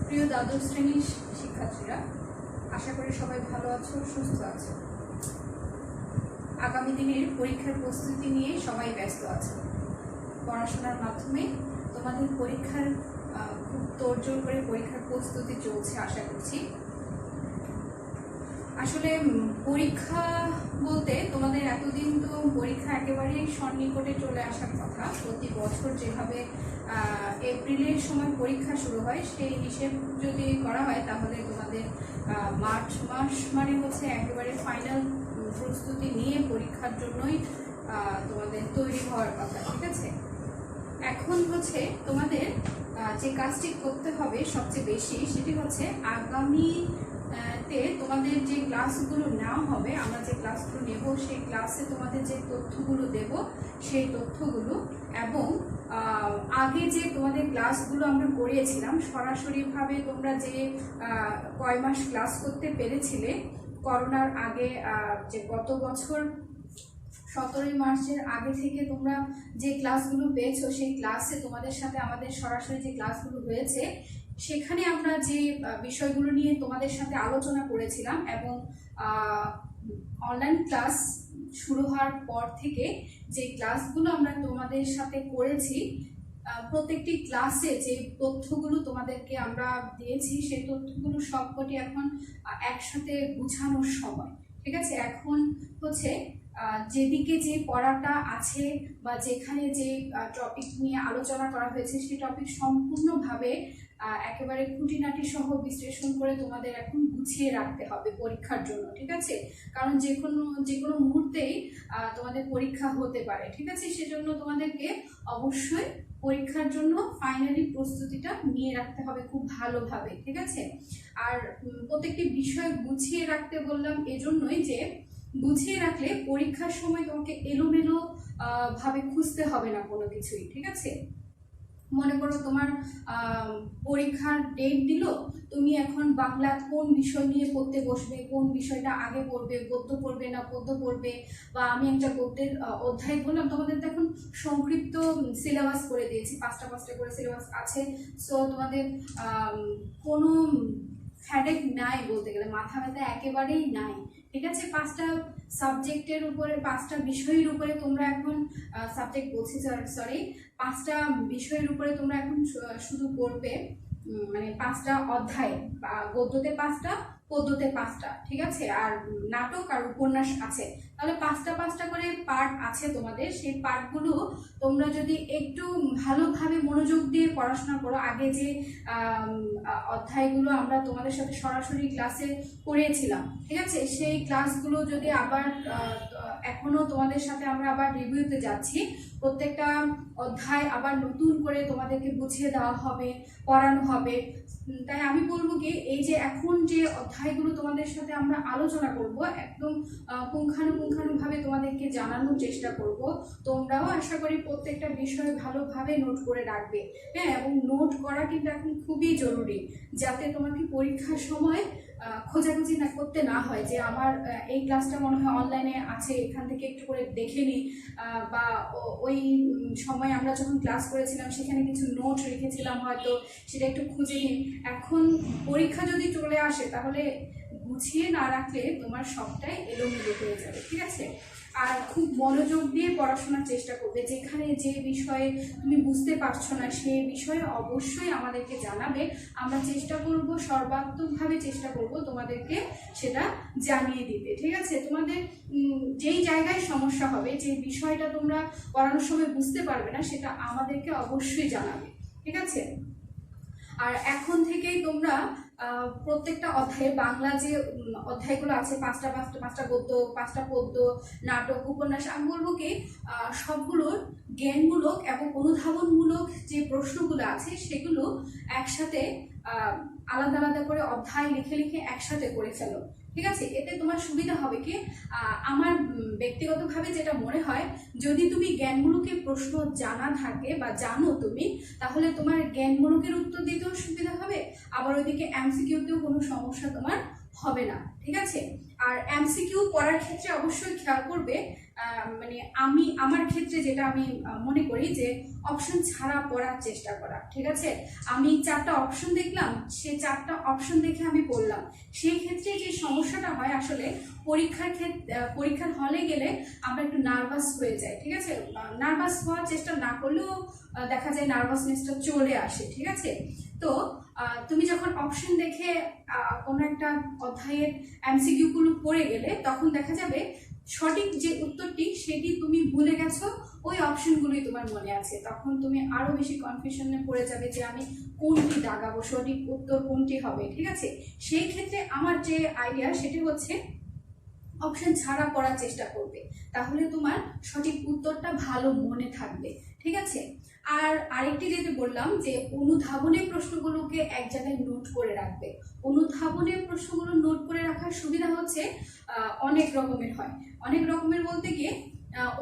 প্রিয় দ্বাদশ শ্রেণীর শিক্ষার্থীরা, আশা করি সবাই ভালো আছো, সুস্থ আছো। আগামী দিনের পরীক্ষার প্রস্তুতি নিয়ে সবাই ব্যস্ত আছো। পড়াশোনার মাধ্যমে তোমাদের পরীক্ষার খুব তোড়জোড় করে পরীক্ষার প্রস্তুতি চলছে আশা করছি। আসলে পরীক্ষা বলতে তোমাদের এতদিন তো পরীক্ষা একেবারেই সন্নিকটে চলে আসার কথা। প্রতি বছর যেভাবে এপ্রিলের সময় পরীক্ষা শুরু হয় সেই হিসেব যদি করা হয় তাহলে তোমাদের মার্চ মাস মানে হচ্ছে একেবারে ফাইনাল প্রস্তুতি নিয়ে পরীক্ষার জন্যই তোমাদের তৈরি হওয়ার কথা, ঠিক আছে। এখন হচ্ছে তোমাদের যে কাজটি করতে হবে সবচেয়ে বেশি সেটি হচ্ছে আগামীতে তোমাদের যে ক্লাসগুলো নেওয়া হবে, আমরা যে ক্লাসগুলো নেব সেই ক্লাসে তোমাদের যে তথ্যগুলো দেব সেই তথ্যগুলো এবং আগে যে তোমাদের ক্লাসগুলো আমরা করিয়েছিলাম সরাসরিভাবে তোমরা যে কয় মাস ক্লাস করতে পেরেছিলে করোনার আগে, যে গত বছর 17 মার্চের আগে থেকে তোমরা যে ক্লাসগুলো পেয়েছো সেই ক্লাসে তোমাদের সাথে আমাদের সরাসরি যে ক্লাসগুলো হয়েছে সেখানে আমরা যে বিষয়গুলো নিয়ে তোমাদের সাথে আলোচনা করেছিলাম এবং অনলাইন ক্লাস শুরু হওয়ার পর থেকে যে ক্লাসগুলো আমরা তোমাদের সাথে করেছি, প্রত্যেকটি ক্লাসে যে তথ্যগুলো তোমাদেরকে আমরা দিয়েছি সেই তথ্যগুলো সবকটি এখন একসাথে গুছানোর সময়, ঠিক আছে। এখন হচ্ছে যেদিকে যে পড়াটা আছে বা যেখানে যে টপিক নিয়ে আলোচনা করা হয়েছে সেই টপিক সম্পূর্ণভাবে একেবারে খুঁটিনাটি সহ বিশ্লেষণ করে তোমাদের এখন গুছিয়ে রাখতে হবে পরীক্ষার জন্য, ঠিক আছে। কারণ যে কোনো মুহূর্তেই তোমাদের পরীক্ষা হতে পারে, ঠিক আছে। সেজন্য তোমাদেরকে অবশ্যই পরীক্ষার জন্য ফাইনালি প্রস্তুতিটা নিয়ে রাখতে হবে খুব ভালোভাবে, ঠিক আছে। আর প্রত্যেকটি বিষয় গুছিয়ে রাখতে বললাম এজন্যই যে গুছিয়ে রাখলে পরীক্ষার সময় তোমাকে এলোমেলো ভাবে খুঁজতে হবে না কোনো কিছুই, ঠিক আছে। মনে করো তোমার পরীক্ষার ডেট দিল, তুমি এখন বাংলা কোন বিষয় নিয়ে পড়তে বসবে, কোন বিষয়টা আগে পড়বে, গদ্য পড়বে না পদ্য পড়বে, বা আমি একটা গদ্যের অধ্যায় বললাম, তোমাদের তো এখন সংক্ষিপ্ত সিলেবাস করে দিয়েছি, 5টা করে সিলেবাস আছে। সো তোমাদের কোনো হ্যাডেক নাই, বলতে গেলে মাথা ব্যথা একেবারেই নাই, ঠিক আছে। 5টা সাবজেক্টের উপরে 5টা বিষয়ের উপরে তোমরা এখন সাবজেক্ট বলছি সরি 5টা বিষয়ের উপরে তোমরা এখন শুধু পড়বে, মানে 5টা অধ্যায়, গদ্যতে 5টা, পদ্যতে 5টা, ঠিক আছে। আর নাটক আর উপন্যাস আছে, তাহলে 5টা করে পার্ট আছে তোমাদের। সেই পার্টগুলো তোমরা যদি একটু ভালোভাবে মনোযোগ দিয়ে পড়াশোনা করো, আগে যে অধ্যায়গুলো আমরা তোমাদের সাথে সরাসরি ক্লাসে করিয়েছিলাম, ঠিক আছে, সেই ক্লাসগুলো যদি আবার এখনো তোমাদের সাথে আমরা আবার রিভিউতে যাচ্ছি, প্রত্যেকটা অধ্যায় আবার নতুন করে তোমাদেরকে বুঝিয়ে দেওয়া হবে, পড়ানো হবে। তাই আমি বলবো কি, এই যে এখন যে অধ্যায়গুলো তোমাদের সাথে আমরা আলোচনা করব একদম পুঙ্খানুপুঙ্খানুভাবে তোমাদেরকে জানানোর চেষ্টা করব। তোমরাও আশা করি প্রত্যেকটা বিষয় ভালোভাবে নোট করে রাখবে, হ্যাঁ। এবং নোট করা কিন্তু এখন খুবই জরুরি, যাতে তোমাকে পরীক্ষার সময় খোঁজাখুঁজি না করতে না হয় যে আমার এই ক্লাসটা মনে হয় অনলাইনে আছে, এখান থেকে একটু করে দেখে নিই, বা ওই সময় আমরা যখন ক্লাস করেছিলাম সেখানে কিছু নোট রেখেছিলাম হয়তো, সেটা একটু খুঁজে নিই। এখন পরীক্ষা যদি চলে আসে তাহলে গুছিয়ে না রাখলে তোমার সবটাই এলোমেলো হয়ে যাবে, ঠিক আছে। আর খুব মনোযোগ দিয়ে পড়াশোনার চেষ্টা করবে, যেখানে যে বিষয়ে তুমি বুঝতে পারছো না সেই বিষয়ে অবশ্যই আমাদেরকে জানাবে। আমরা চেষ্টা করব, সর্বাত্মকভাবে চেষ্টা করব তোমাদেরকে সেটা জানিয়ে দিতে, ঠিক আছে। তোমাদের যেই জায়গায় সমস্যা হবে, যে বিষয়টা তোমরা পড়ানোর সময় বুঝতে পারবে না, সেটা আমাদেরকে অবশ্যই জানাবে, ঠিক আছে। আর এখন থেকেই তোমরা প্রত্যেকটা অধ্যায়ে বাংলা যে অধ্যায়গুলো আছে, 5টা গদ্য, 5টা পদ্য, নাটক, উপন্যাস, আমি বলবো কি সবগুলোর জ্ঞানমূলক এবং অনুধাবনমূলক যে প্রশ্নগুলো আছে সেগুলো একসাথে আলাদা আলাদা করে অধ্যায় লিখে একসাথে করে ফেলো, ঠিক আছে। এতে তোমার সুবিধা হবে কি, আমার ব্যক্তিগতভাবে যেটা মনে হয়, যদি তুমি জ্ঞানমূলকের প্রশ্ন জানা থাকে বা জানো তুমি, তাহলে তোমার জ্ঞানমূলকের উত্তর দিতেও সুবিধা হবে, আবার ওইদিকে এমসিকিউতেও কোনো সমস্যা তোমার হবে না, ঠিক আছে। আর এমসিকিউ পড়ার ক্ষেত্রে অবশ্যই খেয়াল করবে, মানে আমার ক্ষেত্রে যেটা আমি মনে করি যে অপশন ছাড়া পড়ার চেষ্টা করা, ঠিক আছে। আমি 4টা অপশন দেখলাম, সেই 4টা অপশন দেখে আমি পড়লাম, সেই ক্ষেত্রে যে সমস্যাটা হয় আসলে পরীক্ষার হলে গেলে আমরা একটু নার্ভাস হয়ে যাই, ঠিক আছে। নার্ভাস হওয়ার চেষ্টা না করলেও দেখা যায় নার্ভাসনেসটা চলে আসে, ঠিক আছে। তো তুমি যখন অপশন দেখে কোনো একটা অধ্যায়ের এমসিকিউ গুলো পড়ে গেলে তখন দেখা যাবে সঠিক যে উত্তরটি সেটি তুমি ভুলে গেছো, ওই অপশনগুলোই তোমার মনে আছে। তখন তুমি আরো বেশি কনফিউশনে পড়ে যাবে যে আমি কোনটি দাগাবো, সঠিক উত্তর কোনটি হবে, ঠিক আছে। সেই ক্ষেত্রে আমার যে আইডিয়া সেটি হচ্ছে অপশন ছাড়া পড়ার চেষ্টা করবে, তাহলে তোমার সঠিক উত্তরটা ভালো মনে থাকবে, ঠিক আছে। আর আরেকটি যেটা বললাম যে অনুধাবনের প্রশ্নগুলোকে এক জায়গায় নোট করে রাখবে। অনুধাবনের প্রশ্নগুলো নোট করে রাখার সুবিধা হচ্ছে অনেক রকমের হয়। অনেক রকমের বলতে গিয়ে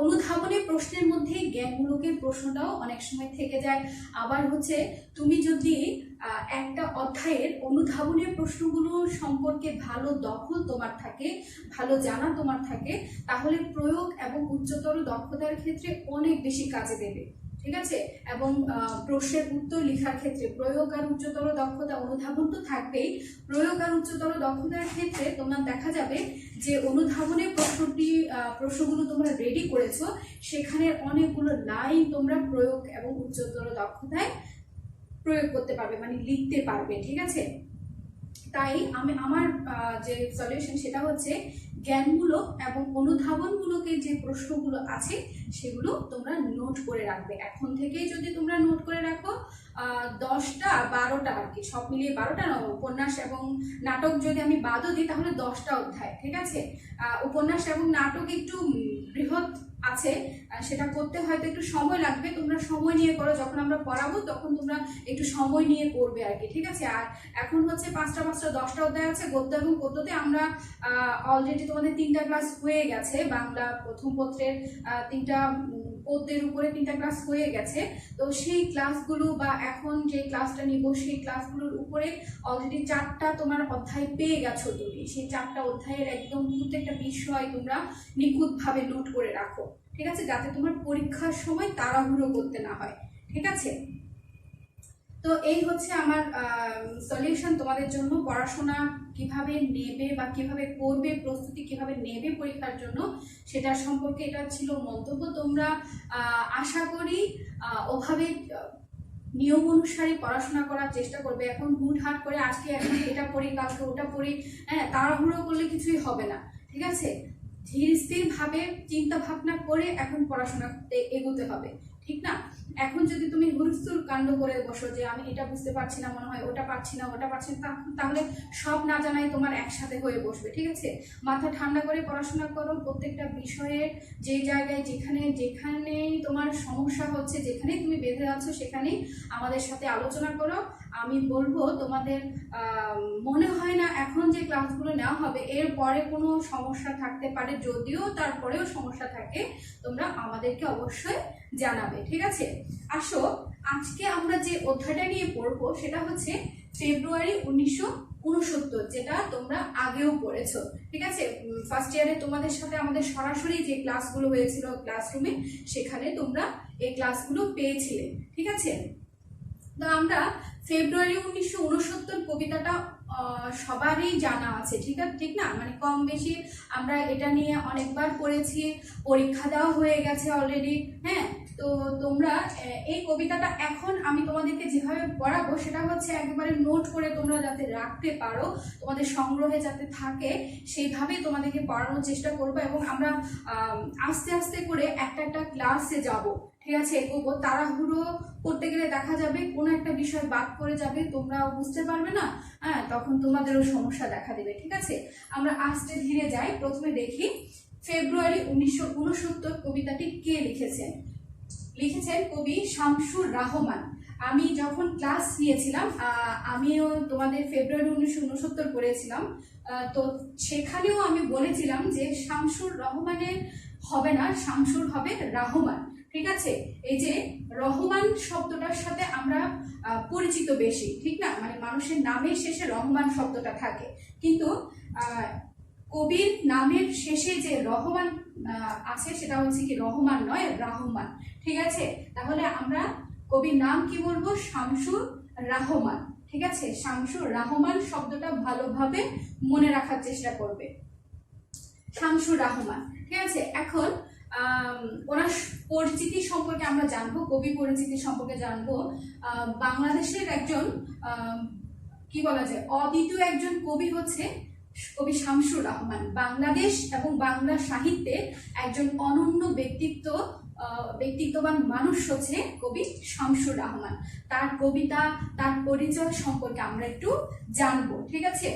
অনুধাবনের প্রশ্নের মধ্যে জ্ঞানমূলকের প্রশ্নটাও অনেক সময় থেকে যায়। আবার হচ্ছে তুমি যদি একটা অধ্যায়ের অনুধাবনের প্রশ্নগুলো সম্পর্কে ভালো দখল তোমার থাকে, ভালো জানা তোমার থাকে, তাহলে প্রয়োগ এবং উচ্চতর দক্ষতার ক্ষেত্রে অনেক বেশি কাজে দেবে, ঠিক আছে। এবং প্রশ্নের উত্তর লেখার ক্ষেত্রে প্রয়োগ আর উচ্চতর দক্ষতা, অনুধাবন তো থাকবেই, প্রয়োগ আর উচ্চতর দক্ষতার ক্ষেত্রে তোমার দেখা যাবে যে অনুধাবনের প্রশ্নগুলো তোমরা রেডি করেছো, সেখানে অনেকগুলো লাইন তোমরা প্রয়োগ এবং উচ্চতর দক্ষতায় প্রয়োগ করতে পারবে, মানে লিখতে পারবে, ঠিক আছে। তাই আমার যে সলিউশন সেটা হচ্ছে জ্ঞানমূলক এবং অনুধাবনমূলকের যে প্রশ্নগুলো আছে সেগুলো তোমরা নোট করে রাখবে। এখন থেকেই যদি তোমরা নোট করে রাখো 10টা 12টা আর কি, সব মিলিয়ে 12টা না, উপন্যাস এবং নাটক যদি আমি বাদও দিই তাহলে 10টা অধ্যায়, ঠিক আছে। উপন্যাস এবং নাটক একটু বৃহৎ আছে, সেটা করতে হয়তো একটু সময় লাগবে, তোমরা সময় নিয়ে করো, যখন আমরা পড়াবো তখন তোমরা একটু সময় নিয়ে করবে আর কি, ঠিক আছে। আর এখন হচ্ছে 5টা 10টা অধ্যায় আছে গদ্য এবং পদ্যতে। আমরা অলরেডি তোমাদের 3টা ক্লাস হয়ে গেছে, বাংলা প্রথম পত্রের 3টা পদ্যের উপরে 3টা ক্লাস হয়ে গেছে। তো সেই ক্লাসগুলো বা এখন যে ক্লাসটা নিব সেই ক্লাসগুলোর উপরে অলরেডি 4টা তোমার অধ্যায় পেয়ে গেছো তুমি। সেই 4টা অধ্যায়ের একদম প্রত্যেকটা বিষয় তোমরা নিখুঁতভাবে নোট করে রাখো, ঠিক আছে, যাতে তোমার পরীক্ষার সময় তাড়াহুড়ো করতে না হয়, ঠিক আছে। তো এই হচ্ছে আমার সলিউশন তোমাদের জন্য। পড়াশোনা কিভাবে নেবে বা কিভাবে করবে, প্রস্তুতি কিভাবে নেবে পরীক্ষার জন্য, সেটা সম্পর্কে এটা ছিল মন্তব্য। তোমরা আশা করি ওভাবে নিয়ম অনুসারে পড়াশোনা করার চেষ্টা করবে। এখন হুটহাট করে আজকে এখন এটা পড়ি কালকে ওটা পড়ি, হ্যাঁ, তাড়াহুড়ো করলে কিছুই হবে না, ঠিক আছে। ধীর স্থির ভাবে চিন্তা ভাবনা করে এখন পড়াশোনা এগোতে হবে, ঠিক না। এখন যদি তুমি হুড়স্থুর কাণ্ড করে বসো যে আমি এটা বুঝতে পারছি না, মনে হয় ওটা পারছি না, ওটা পারছি না, তাহলে সব না জানাই তোমার একসাথে হয়ে বসবে, ঠিক আছে। মাথা ঠান্ডা করে পড়াশোনা করো। প্রত্যেকটা বিষয়ের যে জায়গায় যেখানে তোমার সমস্যা হচ্ছে, যেখানে তুমি বেঁধে আছো, সেখানেই আমাদের সাথে আলোচনা করো। আমি বলবো তোমাদের মনে হয় না এখন যে ক্লাসগুলো নেওয়া হবে এর পরে কোনো সমস্যা থাকতে পারে, যদিও তারপরেও সমস্যা থাকে তোমরা আমাদেরকে অবশ্যই জানাবে, ঠিক আছে। আসো আজকে আমরা যে অধ্যায়টা নিয়ে পড়বো সেটা হচ্ছে ফেব্রুয়ারি 1969, যেটা তোমরা আগেও পড়েছো, ঠিক আছে। ফার্স্ট ইয়ারে তোমাদের সাথে আমাদের সরাসরি যে ক্লাসগুলো হয়েছিল ক্লাসরুমে, সেখানে তোমরা এই ক্লাসগুলো পেয়েছিলে, ঠিক আছে। তো আমরা ফেব্রুয়ারি 1969 কবিতাটা সবারই জানা আছে, ঠিক না, মানে কম বেশি আমরা এটা নিয়ে অনেকবার পড়েছি, পরীক্ষা দেওয়া হয়ে গেছে অলরেডি, হ্যাঁ। তো তোমরা এই কবিতাটা এখন আমি তোমাদেরকে যেভাবে পড়াবো সেটা হচ্ছে একেবারে নোট করে তোমরা যাতে রাখতে পারো, তোমাদের সংগ্রহে যাতে থাকে, সেইভাবেই তোমাদেরকে পড়ানোর চেষ্টা করবো। এবং আমরা আস্তে আস্তে করে একটা ক্লাসে যাব, ঠিক আছে, এগোবো। তাড়াহুড়ো করতে গেলে দেখা যাবে কোনো একটা বিষয় বাদ করে যাবে, তোমরাও বুঝতে পারবে না, হ্যাঁ, তখন তোমাদেরও সমস্যা দেখা দেবে, ঠিক আছে। আমরা আস্তে ধীরে যাই। প্রথমে দেখি ফেব্রুয়ারি 1969 কবিতাটি কে লিখেছেন কবি শামসুর রাহমান। আমি যখন ক্লাস নিয়েছিলাম আমিও তোমাদের ফেব্রুয়ারি 1969 পড়েছিলাম, তো সেখানেও আমি বলেছিলাম যে শামসুর রহমানের হবে না, শামসুর হবে রাহমান, ঠিক আছে? এই যে রহমান শব্দটার সাথে আমরা পরিচিত বেশি, ঠিক না? মানে মানুষের নামের শেষে রহমান শব্দটা থাকে, কিন্তু কবির নামের শেষে যে রহমান আছে সেটা হচ্ছে কি রহমান নয়, রাহমান। ঠিক আছে? তাহলে আমরা কবির নাম কি বলবো? শামসুর রাহমান। ঠিক আছে? শামসুর রাহমান শব্দটা ভালোভাবে মনে রাখার চেষ্টা করবে, শামসুর রাহমান। ঠিক আছে? এখন ওনার পরিচিতি সম্পর্কে আমরা জানবো, কবি পরিচিতি সম্পর্কে জানবো। বাংলাদেশের একজন কি বলা যায় অদ্বিতীয় একজন কবি হচ্ছে কবি শামসুর রাহমান। বাংলাদেশ এবং বাংলা সাহিত্যে একজন অনন্য ব্যক্তিত্ববান মানুষ হচ্ছে কবি শামসুর রাহমান। তার কবিতা, তার পরিচয় সম্পর্কে আমরা একটু জানবো। ঠিক আছে?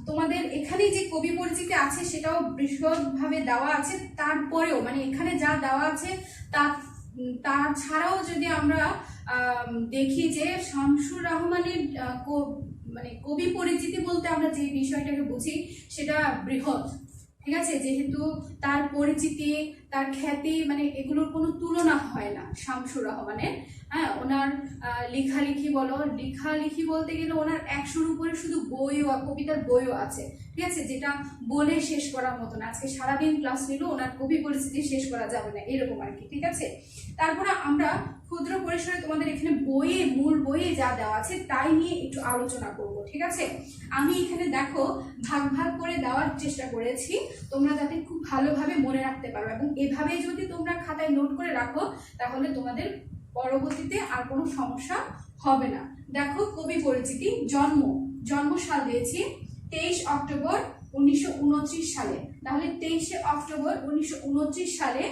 তোমাদের এখানে যে কবি পরিচিতি আছে সেটাও বৃহৎভাবে দেওয়া আছে, তারপরেও মানে এখানে যা দেওয়া আছে তাছাড়াও যদি আমরা দেখি যে শামসুর রাহমানের মানে কবি পরিচিতি বলতে আমরা যে বিষয়টাকে বুঝি সেটা বৃহৎ। ঠিক আছে? যেহেতু তার পরিচিতি, তার খ্যাতি, মানে এগুলোর কোনো তুলনা হয় না শামসুর রহমানের। হ্যাঁ, ওনার লেখালেখি বলতে গেলে ওনার 100-র উপরে শুধু বইও, কবিতার বইও আছে। ঠিক আছে? যেটা বলে শেষ করার মতো না। আজকে সারাদিন ক্লাস নিলেও ওনার কবি পরিচিতি শেষ করা যাবে না, এরকম আর কি। ঠিক আছে? তারপরে আমরা ক্ষুদ্র পরিসরে তোমাদের এখানে মূল বইয়ে যা দেওয়া আছে তাই নিয়ে একটু আলোচনা করব। ঠিক আছে? আমি এখানে দেখো ভাগ করে দেওয়ার চেষ্টা করেছি, তোমরা যাতে খুব ভালোভাবে মনে রাখতে পারো, এবং এভাবে যদি তোমরা খাতায় নোট করে রাখো তাহলে তোমাদের পরবর্তীতে আর কোনো সমস্যা হবে না। দেখো, কবি পরিচিতি। জন্মসাল দিয়েছি 23 অক্টোবর 1929 সালে। তাহলে 23 অক্টোবর 1929 সালে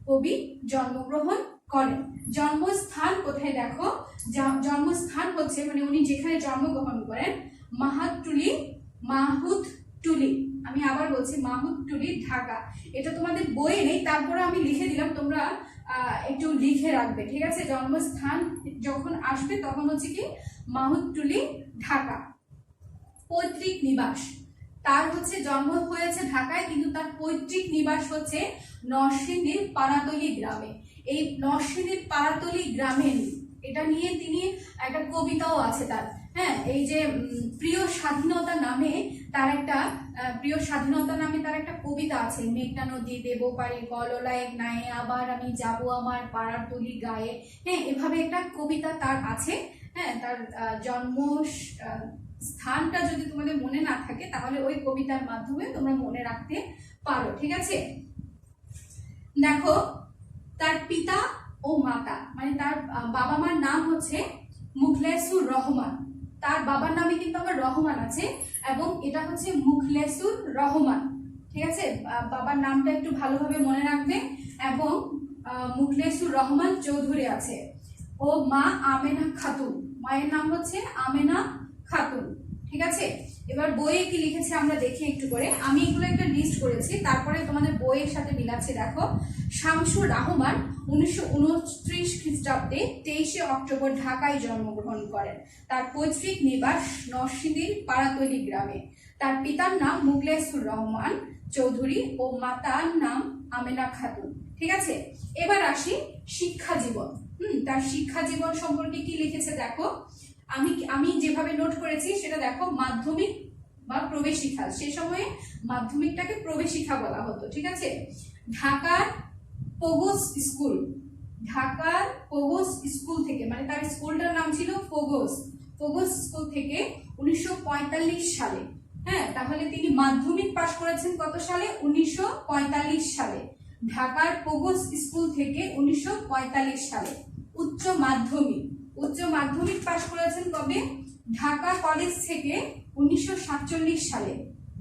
কবি জন্মগ্রহণ করেন। জন্মস্থান কোথায়? দেখো, জন্মস্থান হচ্ছে মানে উনি যেখানে জন্মগ্রহণ করেন মাহুতটুলি। আমি আবার বলছি মাহুতটুলি, ঢাকা। এটা তোমাদের বইয়ে নেই, তারপরে আমি লিখে দিলাম, তোমরা একটু লিখে রাখবে। ঠিক আছে? জন্মস্থান যখন আসবে তখন হচ্ছে কি মাহুতটুলি, ঢাকা। পৈতৃক নিবাস, তার হচ্ছে জন্ম হয়েছে ঢাকায়, কিন্তু তার পৈতৃক নিবাস হচ্ছে নরসিংদীর পাড়াতলী গ্রামে। এই নরসিংদীর পাড়াতলী গ্রামে এটা নিয়ে তিনি একটা কবিতাও আছে তার। হ্যাঁ, এই যে প্রিয় স্বাধীনতা নামে তার একটা কবিতা আছে। মেঘনা নদী দেব পারি কললায় নায়ে, আবার আমি যাব আমার পাড়ার তলি গায়ে। হ্যাঁ, এভাবে একটা কবিতা তার আছে। হ্যাঁ, তার জন্ম স্থানটা যদি তোমাদের মনে না থাকে তাহলে ওই কবিতার মাধ্যমে তোমরা মনে রাখতে পারো। ঠিক আছে? দেখো, তার পিতা ও মাতা মানে তার বাবা মার নাম হচ্ছে মুখলেসুর রহমান। তার বাবার নামে কিন্তু আবার রহমান আছে, এবং এটা হচ্ছে মুখলেসুর রহমান। ঠিক আছে? বাবার নামটা একটু ভালোভাবে মনে রাখবে। এবং মুখলেসুর রহমান চৌধুরী আছে। ও মা আমেনা খাতুন, মায়ের নাম হচ্ছে আমেনা খাতুন। ঠিক আছে? এবার বইয়ে কি লিখেছে আমরা দেখি একটু করে। আমি এগুলো একটা লিস্ট করেছি, তারপরে তোমাদের বইয়ের সাথে মিলাচ্ছি। দেখো, শামসুর রাহমান 1929 খ্রিস্টাব্দে 23 অক্টোবর ঢাকায় জন্মগ্রহণ করেন। তার পৈতৃক নিবাস নরসিংদীর পাড়াতলী গ্রামে। তার পিতার নাম মুখলেসুর রহমান চৌধুরী ও মাতার নাম আমেনা খাতুন। ঠিক আছে? এবার আসি শিক্ষা জীবন। তার শিক্ষা জীবন সম্পর্কে কি লিখেছে দেখো। আমি যেভাবে নোট করেছি সেটা দেখো, মাধ্যমিক বা প্রবেশিকা। সে সময়ে মাধ্যমিকটাকে প্রবেশিকা বলা হতো। ঠিক আছে? ঢাকার পগোস স্কুল থেকে, মানে তার স্কুলটার নাম ছিল পগোস স্কুল থেকে 1945 সালে। হ্যাঁ, তাহলে তিনি মাধ্যমিক পাশ করেছেন কত সালে? 1945 সালে। ঢাকার পগোস স্কুল থেকে 1945 সালে। উচ্চ মাধ্যমিক পাশ করেছেন কবে? ঢাকা কলেজ থেকে 1947 সালে।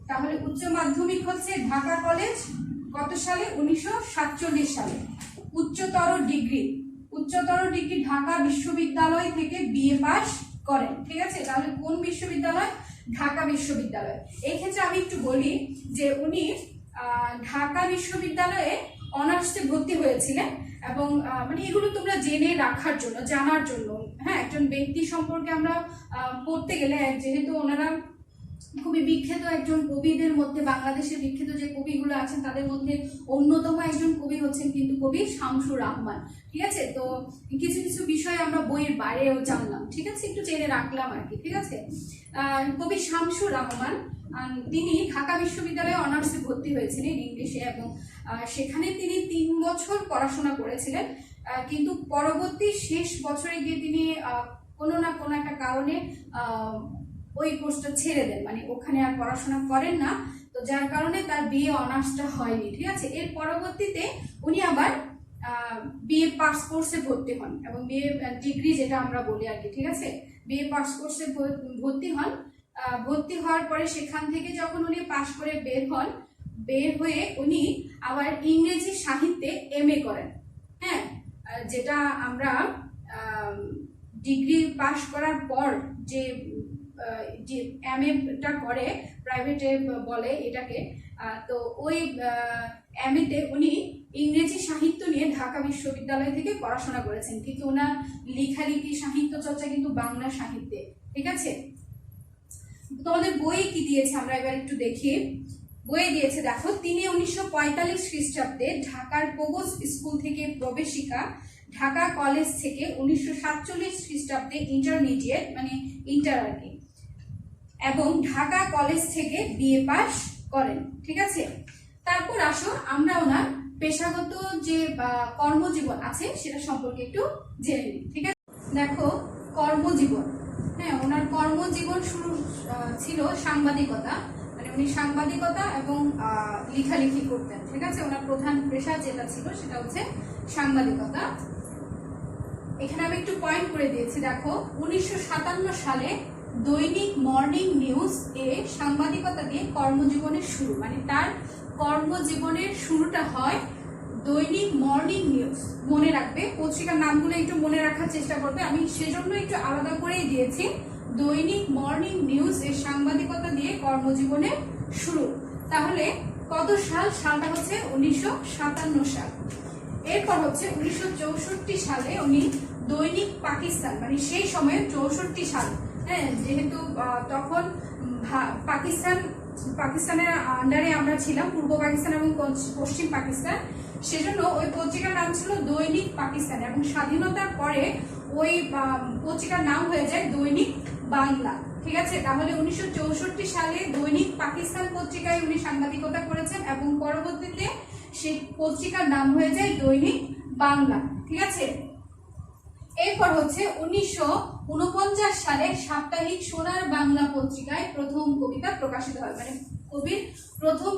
তাহলে উচ্চ মাধ্যমিক হচ্ছে ঢাকা কলেজ কত সালে? 1947 সালে। উচ্চতর ডিগ্রি ঢাকা বিশ্ববিদ্যালয় থেকে বিএ পাস করেন। ঠিক আছে? তাহলে কোন বিশ্ববিদ্যালয়? ঢাকা বিশ্ববিদ্যালয়। এই ক্ষেত্রে আমি একটু বলি যে উনি ঢাকা বিশ্ববিদ্যালয়ে অনার্সে ভর্তি হয়েছিলেন, এবং মানে এগুলো তোমরা জেনে রাখার জন্য, জানার জন্য। হ্যাঁ, একজন ব্যক্তি সম্পর্কে আমরা পড়তে গেলে, যেহেতু ওনারা খুবই বিখ্যাত একজন কবিদের মধ্যে, বাংলাদেশের বিখ্যাত যে কবিগুলো আছেন তাদের মধ্যে অন্যতম একজন কবি হচ্ছেন কিন্তু কবি শামসুর রাহমান। ঠিক আছে, তো কিছু কিছু বিষয় আমরা বইয়ের বাইরেও জানলাম, ঠিক আছে, একটু জেনে রাখলাম আর কি। ঠিক আছে, কবি শামসুর রহমান তিনি ঢাকা বিশ্ববিদ্যালয়ে অনার্সে ভর্তি হয়েছিলেন ইংলিশে, এবং সেখানে তিনি 3 বছর পড়াশোনা করেছিলেন, কিন্তু পরবর্তী শেষ বছরে গিয়ে তিনি কোনো না কোনো একটা কারণে ওই কোর্সটা ছেড়ে দেন, মানে ওখানে আর পড়াশোনা করেন না, তো যার কারণে তার বিএ অনার্সটা হয়নি। ঠিক আছে, এর পরবর্তীতে উনি আবার বিএ পাস কোর্সে ভর্তি হন, এবং বিএ ডিগ্রি যেটা আমরা বলি আর কি। ঠিক আছে, বিএ পাস কোর্সে ভর্তি হন। ভর্তি হওয়ার পরে সেখান থেকে যখন উনি পাশ করে বের হয়ে উনি আবার ইংরেজি সাহিত্যে এমএ করেন। হ্যাঁ, যেটা আমরা ডিগ্রি পাশ করার পর যে এমএটা করে, প্রাইভেটে বলে এটাকে, তো ওই এমএতে উনি ইংরেজি সাহিত্য নিয়ে ঢাকা বিশ্ববিদ্যালয় থেকে পড়াশোনা করেছেন, কিন্তু ওনার লেখালেখি সাহিত্য চর্চা কিন্তু বাংলা সাহিত্যে। ঠিক আছে, তোমাদের বই কি দিয়েছে আমরা এবার একটু দেখি। বই দিয়েছে, দেখো, তিনি 1945 খ্রিস্টাব্দে ঢাকার পোগোস স্কুল থেকে প্রবেশিকা, ঢাকা কলেজ থেকে 1947 খ্রিস্টাব্দে ইন্টারমিডিয়েট মানে ইন্টার আর কি, এবং ঢাকা কলেজ থেকে বিএ পাস করেন। ঠিক আছে, তারপর আসো আমরা ওনার পেশাগত যে কর্মজীবন আছে সেটা সম্পর্কে একটু জেনে নিই। ঠিক আছে, দেখো কর্মজীবন, হ্যাঁ, ওনার কর্মজীবন শুরু ছিল সাংবাদিকতা, মানে উনি সাংবাদিকতা এবং লেখালেখি করতেন। ঠিক আছে, ওনার প্রধান পেশা যেটা ছিল সেটা হচ্ছে সাংবাদিকতা। এখানে আমি একটু পয়েন্ট করে দিয়েছি, দেখো 1957 সালে দৈনিক মর্নিং নিউজ এ সাংবাদিকতা দিয়ে কর্মজীবনের শুরু, মানে তার কর্মজীবনের শুরুটা হয় দৈনিক মর্নিং নিউজ। মনে রাখবে, পত্রিকার নামগুলো একটু মনে রাখার চেষ্টা করবে, আমি সেজন্য একটু আলাদা করেই দিয়েছি। দৈনিক মর্নিং নিউজ এর সাংবাদিকতা দিয়ে কর্মজীবনের শুরু। তাহলে কত সাল? সালটা হচ্ছে 1957 সাল। এরপর হচ্ছে 1964 সালে উনি দৈনিক পাকিস্তান, মানে সেই সময়ে 64 সাল, হ্যাঁ, যেহেতু তখন পাকিস্তানের আন্ডারে আমরা ছিলাম, পূর্ব পাকিস্তান এবং পশ্চিম পাকিস্তান, সেজন্য ওই পত্রিকার নাম ছিল দৈনিক পাকিস্তান, এবং স্বাধীনতার পরে ওই পত্রিকার নাম হয়ে যায় দৈনিক বাংলা। ঠিক আছে, তাহলে 1964 সালে দৈনিক পাকিস্তান পত্রিকায় উনি সাংবাদিকতা করেছেন, এবং পরবর্তীতে সেই পত্রিকার নাম হয়ে যায় দৈনিক বাংলা। ঠিক আছে, এরপর হচ্ছে 1949 সালে সাপ্তাহিক সোনার বাংলা পত্রিকায় প্রথম কবিতা প্রকাশিত হয়, মানে কবির প্রথম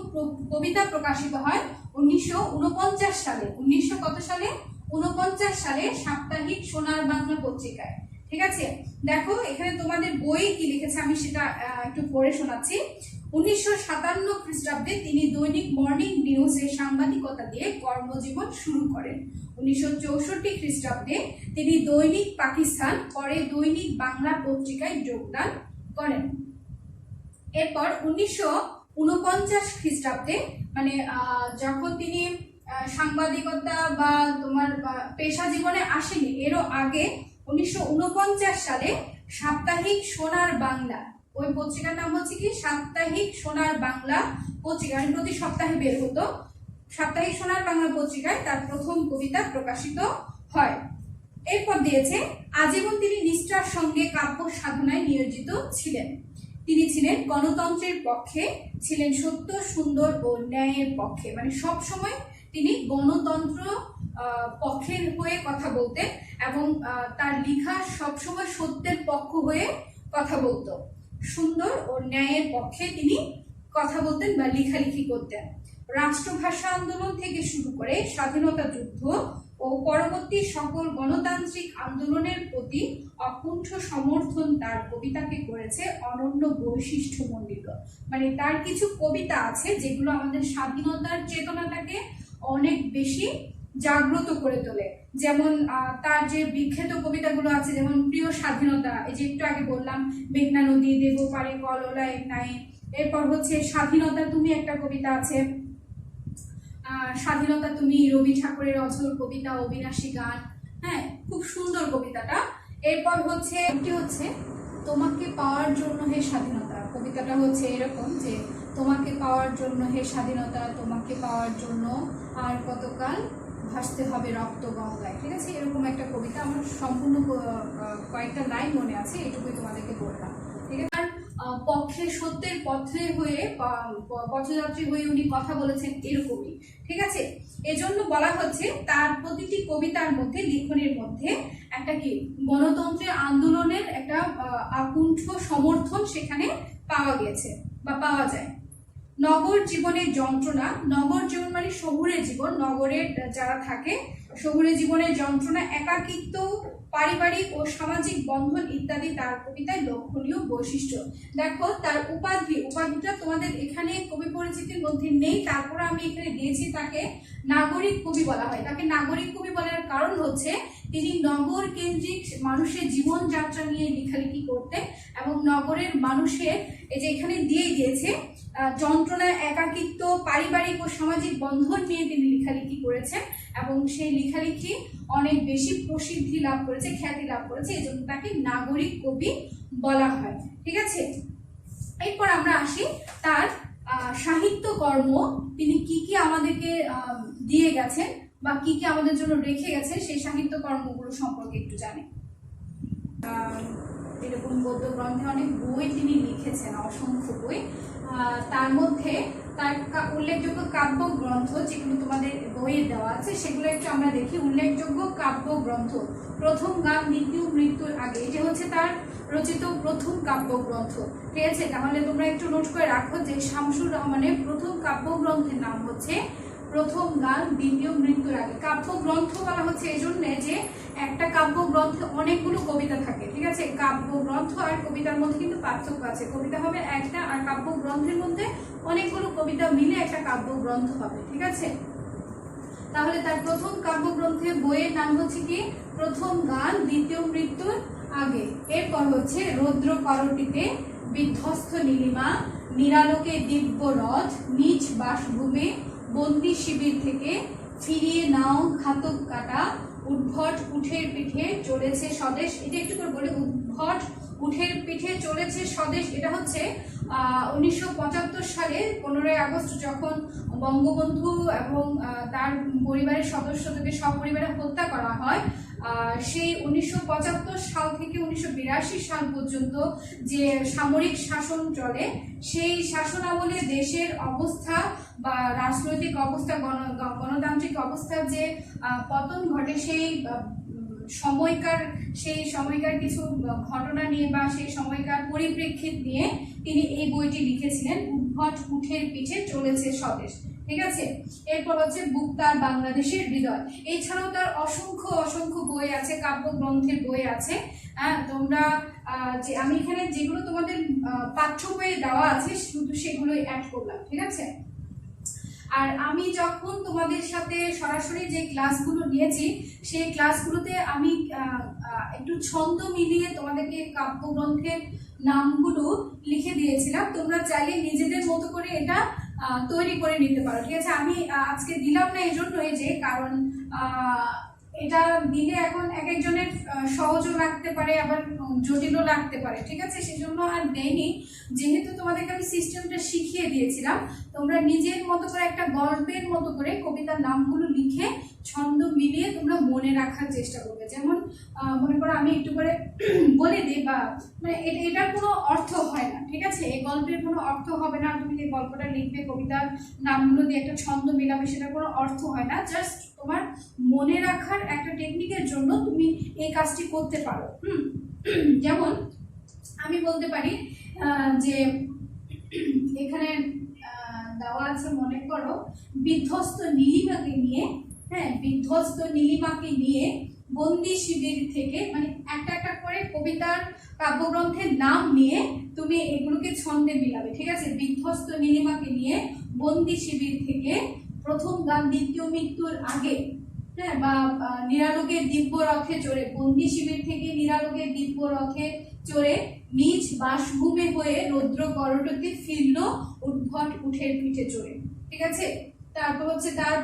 কবিতা প্রকাশিত হয় 1949 সালে। 1949 সালে সাপ্তাহিক সোনার বাংলা পত্রিকায়। ঠিক আছে, দেখো এখানে তোমাদের বই কি লিখেছে আমি সেটা একটু পড়ে শোনাচ্ছি। 1957 খ্রিস্টাব্দে তিনি দৈনিক মর্নিং নিউজে সাংবাদিকতা দিয়ে কর্মজীবন শুরু করেন। 1964 খ্রিস্টাব্দে তিনি দৈনিক পাকিস্তান, পরে দৈনিক বাংলা পত্রিকায় যোগদান করেন। এরপর 1949 খ্রিস্টাব্দে, মানে যখন তিনি সাংবাদিকতা বা তোমার পেশা জীবনে আসেনি, এরও আগে 1949 সালে সাপ্তাহিক সোনার বাংলা, ওই পত্রিকার নাম হচ্ছে কি সাপ্তাহিক সোনার বাংলা পত্রিকা, প্রতি সপ্তাহে বের হতো। সাপ্তাহিক সোনার বাংলা পত্রিকায় তার প্রথম কবিতা প্রকাশিত হয়। এরপর দিয়েছে, আজীবন তিনি নিষ্ঠার সঙ্গে কাব্য সাধনায় নিয়োজিত ছিলেন। তিনি ছিলেন গণতন্ত্রের পক্ষে, ছিলেন সত্য, সুন্দর ও ন্যায়ের পক্ষে, মানে সব সময় তিনি গণতন্ত্র পক্ষের হয়ে কথা বলতেন, এবং তার লেখা সবসময় সত্যের পক্ষ হয়ে কথা বলতো, সুন্দর ও ন্যায়ের পক্ষে তিনি কথা বলতেন বা লেখালেখি করতেন। রাষ্ট্রভাষা আন্দোলন থেকে শুরু করে স্বাধীনতা যুদ্ধ ও পরবর্তী সকল গণতান্ত্রিক আন্দোলনের প্রতি অকুণ্ঠ সমর্থন তার কবিতাকে করেছে অনন্য বৈশিষ্ট্যমণ্ডিত। মানে তার কিছু কবিতা আছে যেগুলো আমাদের স্বাধীনতার চেতনাটাকে অনেক বেশি জাগ্রত করে তোলে। যেমন তার যে বিখ্যাত কবিতাগুলো আছে, যেমন প্রিয় স্বাধীনতা, এই যে একটু আগে বললাম, মেঘনা নদী দেব পারে কললা এক নাই। এরপর হচ্ছে স্বাধীনতা তুমি, একটা কবিতা আছে স্বাধীনতা তুমি, রবি ঠাকুরের অঝোর কবিতা, অবিনাশী গান, হ্যাঁ, খুব সুন্দর কবিতাটা। এরপর হচ্ছে তোমাকে পাওয়ার জন্য হে স্বাধীনতা, কবিতাটা হচ্ছে এরকম যে তোমাকে পাওয়ার জন্য হে স্বাধীনতা, তোমাকে পাওয়ার জন্য আর কতকাল ভাসতে হবে রক্ত গঙ্গায়। ঠিক আছে, এরকম একটা কবিতা। আমার সম্পূর্ণ কয়েকটা লাইন মনে আছে, এটুকুই তোমাদেরকে বললাম। ঠিক আছে, আর পক্ষে সত্যের পথে হয়ে পথযাত্রী হয়ে উনি কথা বলেছেন এরকমই। ঠিক আছে, এজন্য বলা হচ্ছে তার প্রতিটি কবিতার মধ্যে, লিখনের মধ্যে একটা কি গণতন্ত্রের আন্দোলনের একটা আকুণ্ঠ সমর্থন সেখানে পাওয়া গেছে বা পাওয়া যায়। নগর জীবনের যন্ত্রণা, নগর জীবন মানে শহুরে জীবন, নগরের যারা থাকে শহুরে জীবনের যন্ত্রণা, একাকিত্ব, পারিবারিক ও সামাজিক বন্ধন ইত্যাদি তার কবিতায় লক্ষণীয় বৈশিষ্ট্য। দেখো তার উপাধিটা তোমাদের এখানে কবি পরিচিতির মধ্যে নেই, তারপরে আমি এখানে দিয়েছি তাকে নাগরিক কবি বলা হয়। তাকে নাগরিক কবি বলার কারণ হচ্ছে তিনি নগর কেন্দ্রিক মানুষের জীবনযাত্রা নিয়ে লেখালেখি করতেন এবং নগরের মানুষের এই যে এখানে দিয়ে দিয়েছে যন্ত্রণা, একাকিত্ব, পারিবারিক ও সামাজিক বন্ধন নিয়ে তিনি লেখালেখি করেছেন এবং সেই লেখালেখি অনেক বেশি প্রসিদ্ধি লাভ করেছে, খ্যাতি লাভ করেছে, এই জন্য তাকে নাগরিক কবি বলা হয়। ঠিক আছে, এরপর আমরা আসি তার সাহিত্যকর্ম, তিনি কি কি আমাদেরকে দিয়ে গেছেন বা কি কি আমাদের জন্য রেখে গেছেন সেই সাহিত্যকর্মগুলো সম্পর্কে একটু জানি। এরকম গদ্য গ্রন্থে অনেক বই তিনি লিখেছেন, অসংখ্য বই। তার মধ্যে তার উল্লেখযোগ্য কাব্য গ্রন্থ যেগুলো তোমাদের বইয়ে দেওয়া আছে সেগুলো একটু আমরা দেখি। উল্লেখযোগ্য কাব্য গ্রন্থ, প্রথম গান দ্বিতীয় মৃত্যুর আগে, এটা হচ্ছে তার রচিত প্রথম কাব্য গ্রন্থ। ঠিক আছে, তাহলে তোমরা একটু নোট করে রাখো যে শামসুর রহমানের প্রথম কাব্য গ্রন্থের নাম হচ্ছে প্রথম গান দ্বিতীয় মৃত্যুর আগে। কাব্য গ্রন্থ বলা হচ্ছে এই জন্য যে একটা কাব্য গ্রন্থে অনেকগুলো কবিতা থাকে। ঠিক আছে, কাব্য গ্রন্থ আর কবিতার মধ্যে কিন্তু পার্থক্য আছে। কবিতা হবে একটা আর কাব্য গ্রন্থের মধ্যে অনেকগুলো কবিতা মিলে একটা কাব্য গ্রন্থ হবে। ঠিক আছে, তাহলে তার প্রথম কাব্যগ্রন্থের বইয়ের নাম হচ্ছে কি প্রথম গান দ্বিতীয় মৃত্যুর আগে। এরপর হচ্ছে রৌদ্র করটিতে, বিধ্বস্ত নীলিমা, নিরালোকে দিব্য রথ, নিজ বাসভূমে, বন্দি শিবির থেকে, ফিরিয়ে নাও ঘাতক কাটা, উদ্ভট উঠের পিঠে চলেছে স্বদেশ। এটা একটু করে বলে, উদ্ভট উঠের পিঠে চলেছে স্বদেশ। এটা হচ্ছে 1975 সালে 15ই আগস্ট যখন বঙ্গবন্ধু এবং তার পরিবারের সদস্যদেরকে সপরিবারে হত্যা করা হয়, সেই 1975 সাল থেকে 1982 সাল পর্যন্ত যে সামরিক শাসন চলে, সেই শাসনামলে দেশের অবস্থা বা রাজনৈতিক অবস্থা, গণতান্ত্রিক অবস্থার যে পতন ঘটে, সেই সময়কার কিছু ঘটনা নিয়ে বা সেই সময়কার পরিপ্রেক্ষিত নিয়ে তিনি এই বইটি লিখেছিলেন, উদ্ভট উঠের পিঠে চলেছে স্বদেশ। ঠিক আছে, এরপর হচ্ছে বুক তার বাংলাদেশের হৃদয়। এছাড়াও তার অসংখ্য বই আছে, কাব্যগ্রন্থের বই আছে। তোমরা যে আমি এখানে যেগুলো তোমাদের পাঠ্য বইয়ে দেওয়া আছে শুধু সেগুলোই অ্যাড করলাম। ঠিক আছে, আর আমি যখন তোমাদের সাথে সরাসরি যে ক্লাসগুলো নিয়েছি সেই ক্লাসগুলোতে আমি একটু ছন্দ মিলিয়ে তোমাদেরকে কাব্যগ্রন্থের নামগুলো লিখে দিয়েছিলাম। তোমরা চাইলে নিজেদের মতো করে এটা তৈরি করে নিতে পারো। ঠিক আছে, আমি আজকে দিলাম না এই জন্যই যে কারণ এটা দিলে এখন এক একজনের সহজও লাগতে পারে, আবার জটিলও লাগতে পারে। ঠিক আছে, সেজন্য আর দেইনি। যেহেতু তোমাদেরকে আমি সিস্টেমটা শিখিয়ে দিয়েছিলাম, তোমরা নিজের মতো করে একটা গল্পের মতো করে কবিতার নামগুলো লিখে ছন্দ মিলিয়ে তোমরা মনে রাখার চেষ্টা করবে। যেমন মনে করো আমি একটু করে বলে দিই, বা মানে এটার কোনো অর্থ হয় না। ঠিক আছে, এই গল্পের কোনো অর্থ হবে না। তুমি যে গল্পটা লিখবে, কবিতার নামগুলো দিয়ে একটা ছন্দ মিলাবে, সেটার কোনো অর্থ হয় না। জাস্ট তোমার মনে রাখার একটা টেকনিকের জন্য তুমি এই কাজটি করতে পারো। যেমন আমি বলতে পারি যে এখানে দেওয়া আছে, মনে করো বিধ্বস্ত নীলিমাকে নিয়ে, বিধ্বস্ত নীলিমাকে নিয়ে বন্দি শিবির থেকে, মানে একটা একটা করে কবিতার কাব্যগ্রন্থের নাম নিয়ে তুমি এগুলোকে ছন্দে মিলাবে। ঠিক আছে, বিধ্বস্ত নীলিমাকে নিয়ে বন্দি শিবির থেকে, প্রথম গান দ্বিতীয় মৃত্যুর আগে, বা নিরালোকের দিব্য রথে চড়ে, বন্দি শিবির থেকে নিরালোকের দিব্য রথে চড়ে নিজ বাসভূমে হয়ে রৌদ্র করটতে ফিরল উদ্ভট উঠের পিঠে চড়ে। ঠিক আছে, তারপর হচ্ছে তার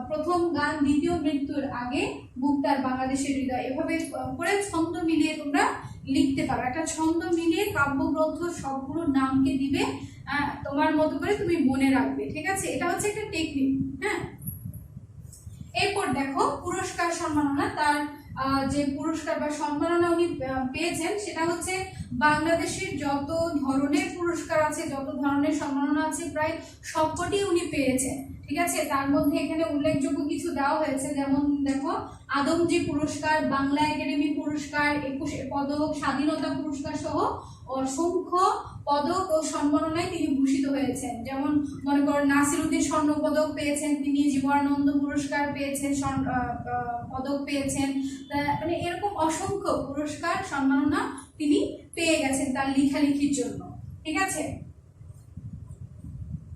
প্রথম গান দ্বিতীয় মৃত্যুর আগে, বুক তার বাংলাদেশের হৃদয়। এভাবে করে ছন্দ মিলিয়ে তোমরা লিখতে পারো। একটা ছন্দ মিলিয়ে কাব্যগ্রন্থ সবগুলো নামকে দিবে, তোমার মতো করে তুমি মনে রাখবে, ঠিক আছে? এটা হচ্ছে একটা টেকনিক। হ্যাঁ, এরপর দেখো পুরস্কার সম্মাননা। তার যে পুরস্কার বা সম্মাননা উনি পেয়েছেন সেটা হচ্ছে বাংলাদেশের যত ধরনের পুরস্কার আছে, যত ধরনের সম্মাননা আছে, প্রায় সবকটি উনি পেয়েছেন, ঠিক আছে? তার মধ্যে এখানে উল্লেখযোগ্য কিছু দেওয়া হয়েছে, যেমন দেখো আদমজী পুরস্কার, বাংলা একাডেমি পুরস্কার, 21 পদক, স্বাধীনতা পুরস্কার সহ অসংখ্য পদক ও সম্মাননায় তিনি ভূষিত হয়েছেন। যেমন মনে করো নাসিরউদ্দিন স্বর্ণ পদক পেয়েছেন, তিনি জীবনানন্দ পুরস্কার পেয়েছেন, পদক পেয়েছেন, মানে এরকম অসংখ্য পুরস্কার সম্মাননা তিনি পেয়ে গেছেন তার লেখালেখির জন্য, ঠিক আছে?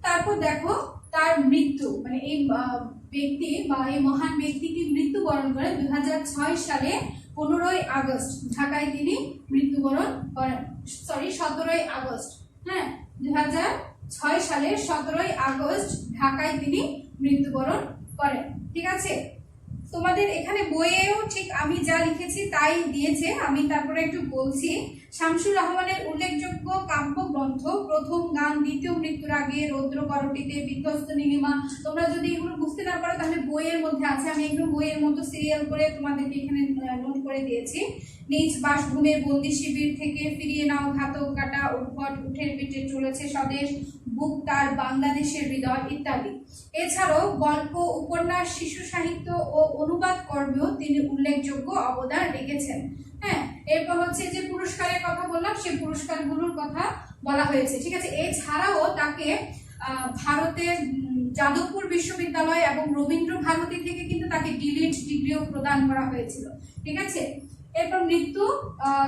তারপর দেখো তার মৃত্যু, মানে এই ব্যক্তি বা এই মহান ব্যক্তিটি মৃত্যুবরণ করেন 2006 সালে 15ই আগস্ট ঢাকায় তিনি মৃত্যুবরণ করেন। 17ই আগস্ট, হ্যাঁ, 2006 সালের 17ই আগস্ট ঢাকায় তিনি মৃত্যুবরণ করেন, ঠিক আছে? তোমাদের এখানে বইয়েও ঠিক আমি যা লিখেছি তাই দিয়েছে, আমি তারপরে একটু বলছি। শামসুর রহমানের উল্লেখযোগ্য কাব্যগ্রন্থ প্রথম গান, দ্বিতীয় মৃত্যুর আগে, রৌদ্র করটিতে, বিধ্বস্ত নীলিমা। তোমরা যদি এগুলো বুঝতে না পারো তাহলে বইয়ের মধ্যে আছে, আমি এগুলো বইয়ের মতো সিরিয়াল করে তোমাদেরকে এখানে নোট করে দিয়েছি। নিজ বাসভূমির বন্দি শিবির থেকে ফিরিয়ে নাও, ঘাতক কাটা, উদ্ভট, উঠের পিঠে চলেছে স্বদেশ, বুক তার বাংলাদেশের হৃদয় ইত্যাদি। এছাড়াও গল্প, উপন্যাস, শিশু সাহিত্য ও অনুবাদ কর্মেও তিনি উল্লেখযোগ্য অবদান রেখেছেন। হ্যাঁ, এরপর হচ্ছে যে পুরস্কারের কথা বললাম, সেই পুরস্কারগুলোর কথা বলা হয়েছে, ঠিক আছে? এছাড়াও তাকে ভারতের যাদবপুর বিশ্ববিদ্যালয় এবং রবীন্দ্র ভারতী থেকে কিন্তু তাকে ডিলিট ডিগ্রিও প্রদান করা হয়েছিল, ঠিক আছে? এরপর মৃত্যু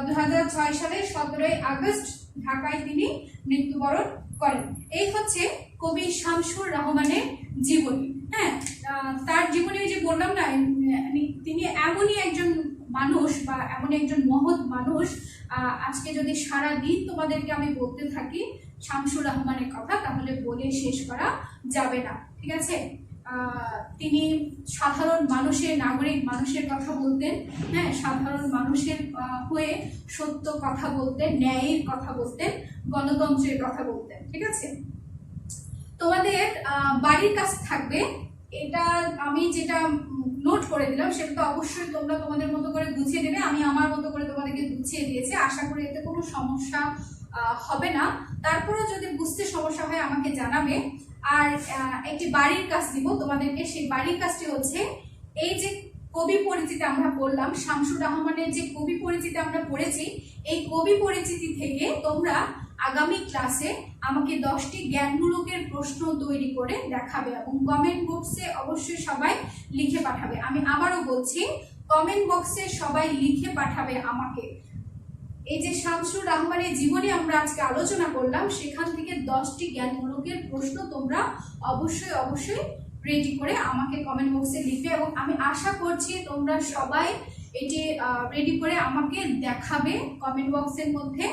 2006 সালের 17ই আগস্ট ঢাকায় তিনি মৃত্যুবরণ করেন। এই হচ্ছে কবি শামসুর রহমানের জীবনী। হ্যাঁ, তার জীবনী যে বললাম না, তিনি এমনই একজন মানুষ বা এমন একজন মহৎ মানুষ, আজকে যদি সারা দিন তোমাদেরকে আমি বলতে থাকি শামসুর রহমানের কথা তাহলে বলে শেষ করা যাবে না, ঠিক আছে? তিনি সাধারণ মানুষের, নাগরিক মানুষের কথা বলতেন। হ্যাঁ, সাধারণ মানুষের হয়ে সত্য কথা বলতেন, ন্যায়ের কথা বলতেন, গণতন্ত্রের কথা বলতেন, ঠিক আছে? তোমাদের বাড়ির কাজ থাকবে, এটা আমি যেটা নোট করে দিলাম সেটা তো অবশ্যই তোমরা তোমাদের মতো করে গুছিয়ে দেবে। আমি আমার মতো করে তোমাদেরকে গুছিয়ে দিয়েছি, আশা করি এতে কোনো সমস্যা হবে না। তারপরেও যদি বুঝতে সমস্যা হয় আমাকে জানাবে। আর একটি বাড়ির কাজ দিব তোমাদেরকে, সেই বাড়ির কাজটি হচ্ছে এই যে কবি পরিচিতি আমরা পড়লাম, শামসুর রহমানের যে কবি পরিচিতি আমরা পড়েছি, এই কবি পরিচিতি থেকে তোমরা আগামী ক্লাসে আমাকে 10টি জ্ঞানমূলকের প্রশ্ন তৈরি করে দেখাবে এবং কমেন্ট বক্সে অবশ্যই সবাই লিখে পাঠাবে। আমি আবারও বলছি, কমেন্ট বক্সে সবাই লিখে পাঠাবে আমাকে। এই যে শামসুর রহমানের জীবনী আমরা আজকে আলোচনা করলাম, সেখান থেকে 10টি জ্ঞানমূলকের প্রশ্ন তোমরা অবশ্যই অবশ্যই রেডি করে আমাকে কমেন্ট বক্সে লিখবে এবং আমি আশা করছি তোমরা সবাই এটি রেডি করে আমাকে দেখাবে কমেন্ট বক্সের মধ্যে।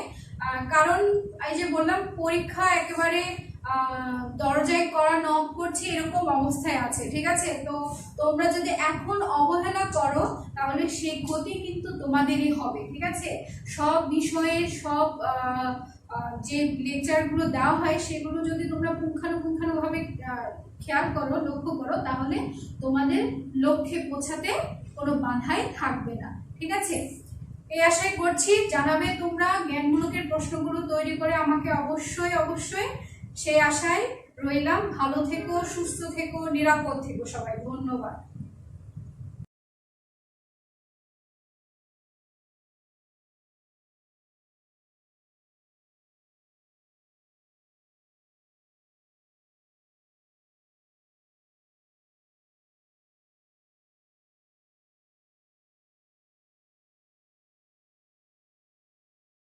কারণ এই যে বললাম, পরীক্ষা একেবারে দরজায় করা নক করছে এরকম অবস্থায় আছে, ঠিক আছে? তো তোমরা যদি এখন অবহেলা করো তাহলে সেই ক্ষতি কিন্তু তোমাদেরই হবে, ঠিক আছে? সব বিষয়ের সব যে লেকচারগুলো দেওয়া হয় সেগুলো যদি তোমরা পুঙ্খানুপুঙ্খানুভাবে খেয়াল করো, লক্ষ্য করো, তাহলে তোমাদের লক্ষ্যে পৌঁছাতে কোনো বাধাই থাকবে না, ঠিক আছে? এই আশাই করছি জানাবে তোমরা জ্ঞানমূলকের প্রশ্নগুলো তৈরি করে আমাকে অবশ্যই অবশ্যই। সেই আশায় রইলাম। ভালো থেকো, সুস্থ থেকো, নিরাপদ থেকো সবাই। ধন্যবাদ।